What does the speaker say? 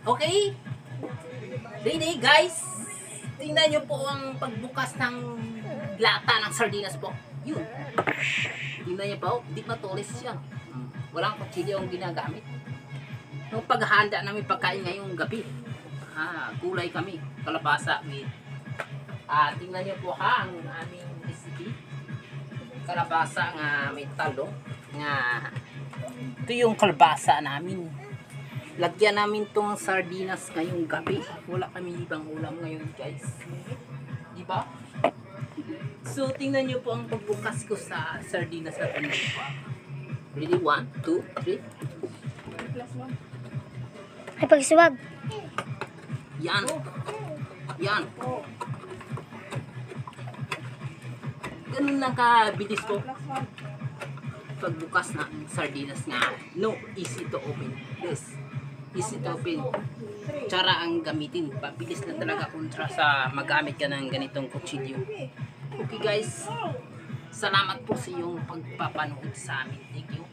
Okay? Ready guys? Tingnan nyo po ang pagbukas ng lata ng sardinas po. Yun. Tingnan nyo po, hindi matulis siya. Walang kutsilyo ang ginagamit. Yung paghahanda namin pagkain ngayong gabi. Gulay kami. Kalabasa with tingnan nyo po ha ang aming recipe. Kalabasa nga may talong nga ito yung kalabasa namin. Lagyan namin tong sardinas ngayong gabi. Wala kami ibang ulam ngayon guys. Diba? So tingnan nyo po ang pagbukas ko sa sardinas na ito. Ready? 1, 2, 3. Ay, pagsuwag. Yan. Yan. Ganun lang kabilis po. Pagbukas na sardinas nga. No, easy to open. Yes. Easy to open. Tsara ang gamitin. Pabilis na talaga kontra sa magamit ka ng ganitong kutsilyo. Okay guys. Salamat po sa iyong pagpapanood sa amin. Thank you.